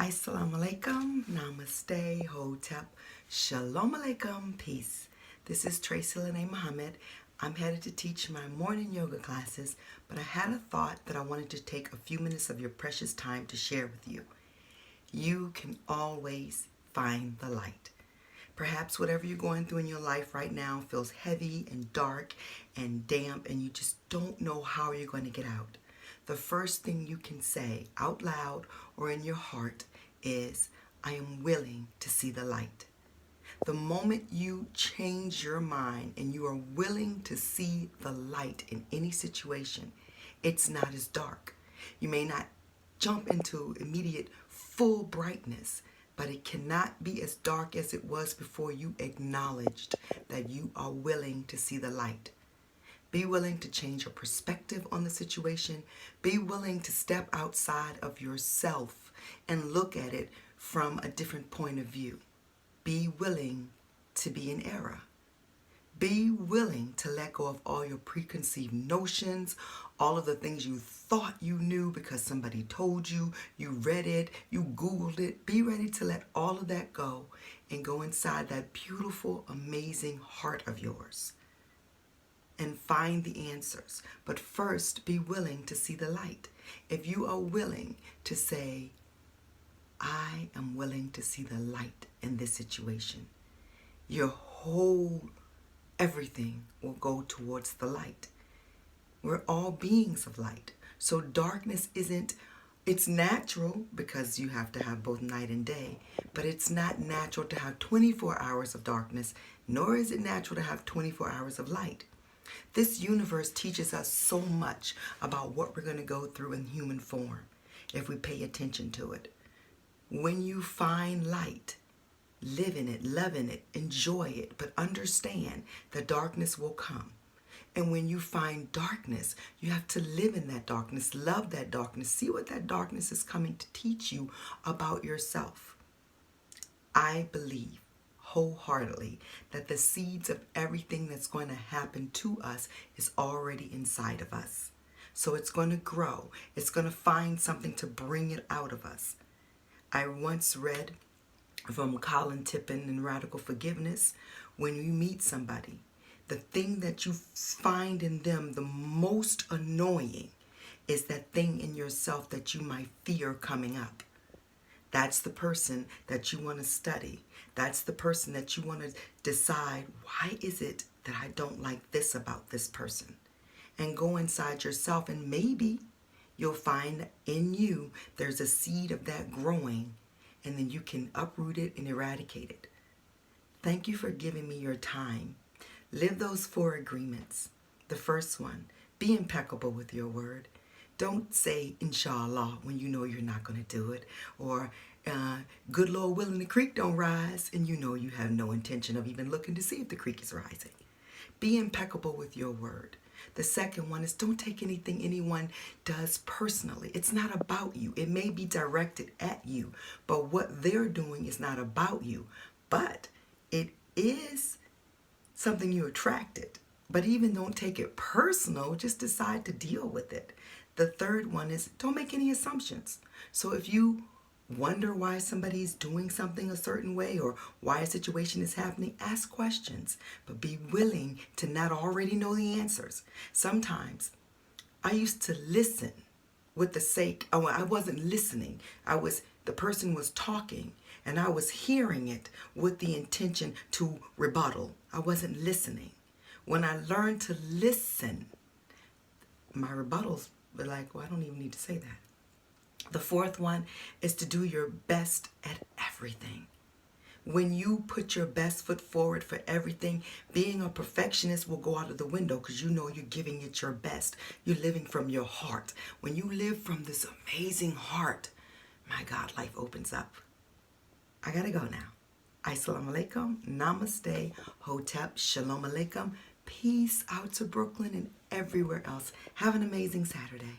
Assalamu alaikum, namaste, hotep, shalom alaikum, peace. This is Tracy Lene Muhammad. I'm headed to teach my morning yoga classes, but I had a thought that I wanted to take a few minutes of your precious time to share with you. You can always find the light. Perhaps whatever you're going through in your life right now feels heavy and dark and damp, and you just don't know how you're going to get out. The first thing you can say out loud or in your heart is, I am willing to see the light. The moment you change your mind and you are willing to see the light in any situation, it's not as dark. You may not jump into immediate full brightness, but it cannot be as dark as it was before you acknowledged that you are willing to see the light. Be willing to change your perspective on the situation. Be willing to step outside of yourself and look at it from a different point of view. Be willing to be in error. Be willing to let go of all your preconceived notions, all of the things you thought you knew because somebody told you, you read it, you Googled it. Be ready to let all of that go and go inside that beautiful, amazing heart of yours and find the answers. But first, be willing to see the light. If you are willing to say, I am willing to see the light in this situation, your whole everything will go towards the light. We're all beings of light. So darkness it's natural because you have to have both night and day, but it's not natural to have 24 hours of darkness, nor is it natural to have 24 hours of light. This universe teaches us so much about what we're going to go through in human form if we pay attention to it. When you find light, live in it, love in it, enjoy it, but understand that darkness will come. And when you find darkness, you have to live in that darkness, love that darkness, see what that darkness is coming to teach you about yourself. I believe wholeheartedly that the seeds of everything that's going to happen to us is already inside of us. So it's going to grow. It's going to find something to bring it out of us. I once read from Colin Tippin in Radical Forgiveness, when you meet somebody, the thing that you find in them the most annoying is that thing in yourself that you might fear coming up. That's the person that you want to study. That's the person that you want to decide, why is it that I don't like this about this person? And go inside yourself, and maybe you'll find in you there's a seed of that growing, and then you can uproot it and eradicate it. Thank you for giving me your time. Live those 4 agreements. The first one, be impeccable with your word. Don't say inshallah when you know you're not going to do it, or good Lord willing the creek don't rise, and you know you have no intention of even looking to see if the creek is rising. Be impeccable with your word. The second one is, don't take anything anyone does personally. It's not about you. It may be directed at you, but what they're doing is not about you. But it is something you attracted. But even don't take it personal, just decide to deal with it. The third one is, don't make any assumptions. So if you wonder why somebody's doing something a certain way or why a situation is happening, ask questions, but be willing to not already know the answers. Sometimes I used to listen with the sake, I wasn't listening. The person was talking and I was hearing it with the intention to rebuttal. I wasn't listening. When I learned to listen, my rebuttals were like, well, I don't even need to say that. The fourth one is to do your best at everything. When you put your best foot forward for everything, being a perfectionist will go out of the window because you know you're giving it your best. You're living from your heart. When you live from this amazing heart, my God, life opens up. I gotta go now. Assalamu alaikum, namaste, hotep, shalom alaikum. Peace out to Brooklyn and everywhere else. Have an amazing Saturday.